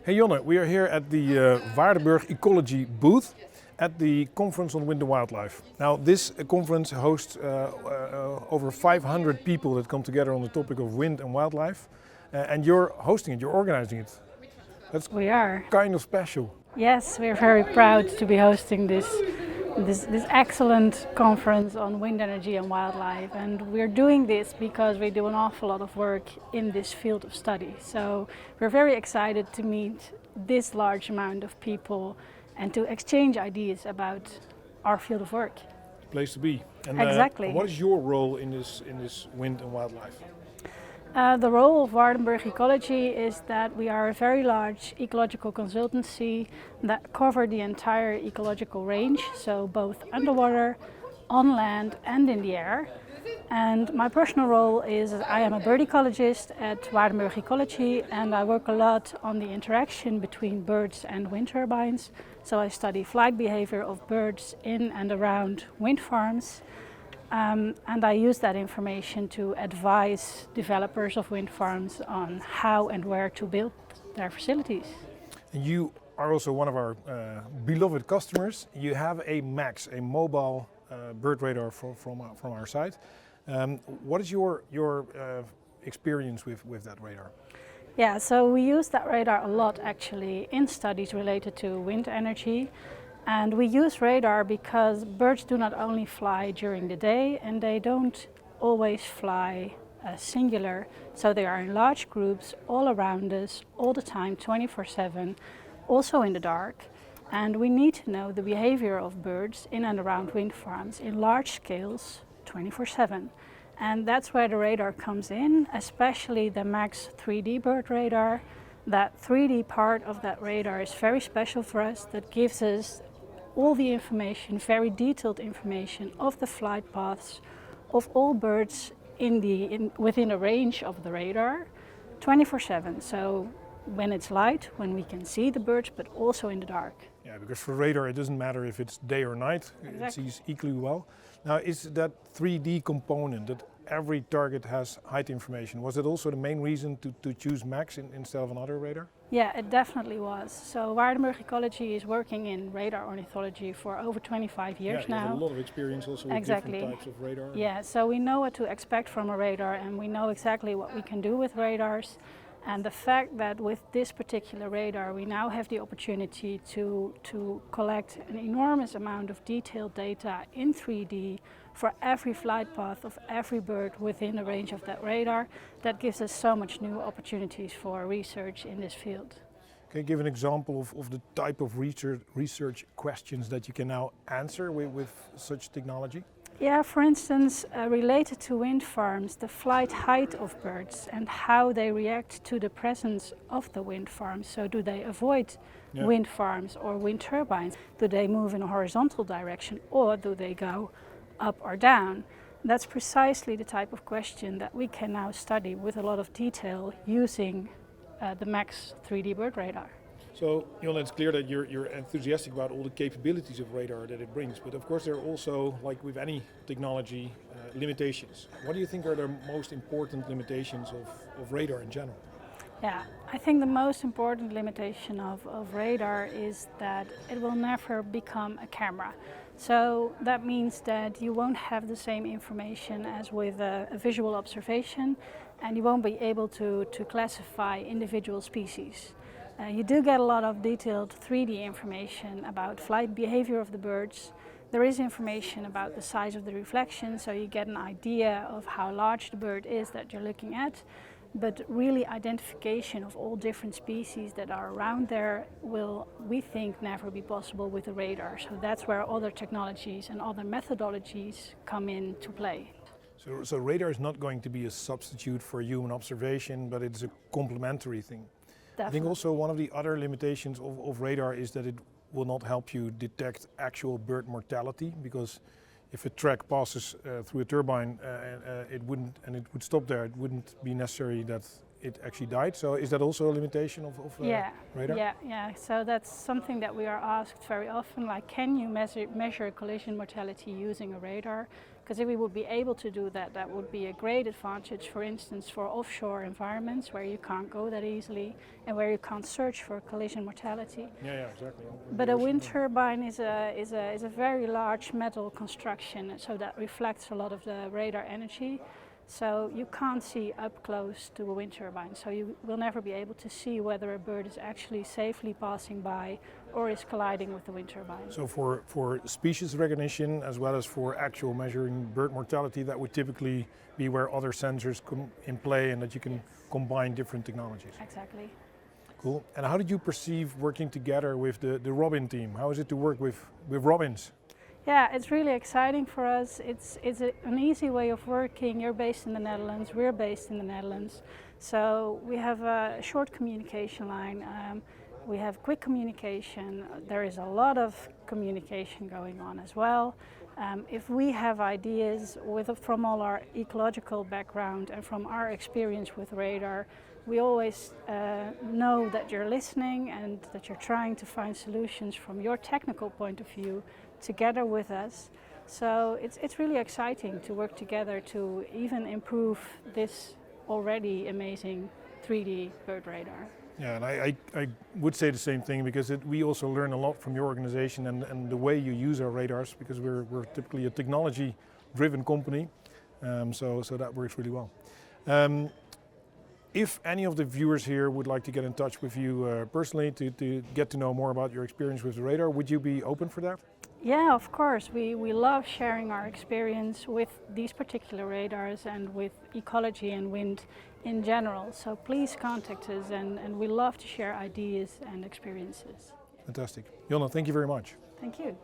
Hey Jonne, we are here at the Waardenburg Ecology booth at the Conference on Wind and Wildlife. Now this conference hosts over 500 people that come together on the topic of wind and wildlife, and you're hosting it, you're organizing it. We are. Kind of special. Yes, we're very proud to be hosting this excellent conference on wind energy and wildlife, and we're doing this because we do an awful lot of work in this field of study. So we're very excited to meet this large amount of people and to exchange ideas about our field of work. Place to be. And, exactly. What is your role in this wind and wildlife? The role of Waardenburg Ecology is that we are a very large ecological consultancy that cover the entire ecological range, so both underwater, on land and in the air. And my personal role is I am a bird ecologist at Waardenburg Ecology, and I work a lot on the interaction between birds and wind turbines. So I study flight behavior of birds in and around wind farms. And I use that information to advise developers of wind farms on how and where to build their facilities. And you are also one of our beloved customers. You have a MAX, a mobile bird radar from our side. What is your experience with that radar? Yeah, so we use that radar a lot actually in studies related to wind energy. And we use radar because birds do not only fly during the day, and they don't always fly singular. So they are in large groups all around us, all the time, 24/7, also in the dark. And we need to know the behavior of birds in and around wind farms in large scales, 24/7. And that's where the radar comes in, especially the MAX 3D bird radar. That 3D part of that radar is very special for us. That gives us all the information, very detailed information of the flight paths of all birds within a range of the radar, 24/7. So when it's light, when we can see the birds, but also in the dark. Yeah, because for radar it doesn't matter if it's day or night, Exactly. It sees equally well. Now is that 3D component that every target has height information, was it also the main reason to choose MAX instead of another radar? Yeah, it definitely was. So Waardenburg Ecology is working in radar ornithology for over 25 years now. You have a lot of experience also with Exactly. different types of radar. Yeah, so we know what to expect from a radar, and we know exactly what we can do with radars. And the fact that with this particular radar we now have the opportunity to collect an enormous amount of detailed data in 3D for every flight path of every bird within the range of that radar, that gives us so much new opportunities for research in this field. Can you give an example of the type of research questions that you can now answer with such technology? Yeah, for instance, related to wind farms, the flight height of birds and how they react to the presence of the wind farms. So do they avoid wind farms or wind turbines? Do they move in a horizontal direction, or do they go up or down? That's precisely the type of question that we can now study with a lot of detail using the MAX 3D bird radar. So, Jonne, it's clear that you're enthusiastic about all the capabilities of radar that it brings, but of course there are also, like with any technology, limitations. What do you think are the most important limitations of radar in general? Yeah, I think the most important limitation of radar is that it will never become a camera. So that means that you won't have the same information as with a visual observation, and you won't be able to classify individual species. You do get a lot of detailed 3D information about flight behavior of the birds. There is information about the size of the reflection, so you get an idea of how large the bird is that you're looking at. But really identification of all different species that are around there will, we think, never be possible with the radar. So that's where other technologies and other methodologies come into play. So radar is not going to be a substitute for human observation, but it's a complementary thing. Definitely. I think also one of the other limitations of radar is that it will not help you detect actual bird mortality, because if a track passes through a turbine it would stop there, it wouldn't be necessary that it actually died. So is that also a limitation of radar? Yeah. So that's something that we are asked very often, like, can you measure collision mortality using a radar? Because if we would be able to do that, that would be a great advantage, for instance, for offshore environments where you can't go that easily and where you can't search for collision mortality. Yeah, exactly. But a wind turbine is a very large metal construction, so that reflects a lot of the radar energy. So you can't see up close to a wind turbine, so you will never be able to see whether a bird is actually safely passing by or is colliding with the wind turbine. So for species recognition as well as for actual measuring bird mortality, that would typically be where other sensors come in play and that you can combine different technologies. Exactly. Cool. And how did you perceive working together with the Robin team? How is it to work with robins? Yeah, it's really exciting for us. It's an easy way of working. You're based in the Netherlands, we're based in the Netherlands. So we have a short communication line. We have quick communication. There is a lot of communication going on as well. If we have ideas from all our ecological background and from our experience with radar, we always know that you're listening and that you're trying to find solutions from your technical point of view together with us. So it's really exciting to work together to even improve this already amazing 3D bird radar. Yeah, and I would say the same thing, because we also learn a lot from your organization and the way you use our radars, because we're typically a technology-driven company, so that works really well. If any of the viewers here would like to get in touch with you personally to get to know more about your experience with the radar, would you be open for that? Yeah, of course. We love sharing our experience with these particular radars and with ecology and wind in general. So please contact us, and we love to share ideas and experiences. Fantastic. Jonna, thank you very much. Thank you.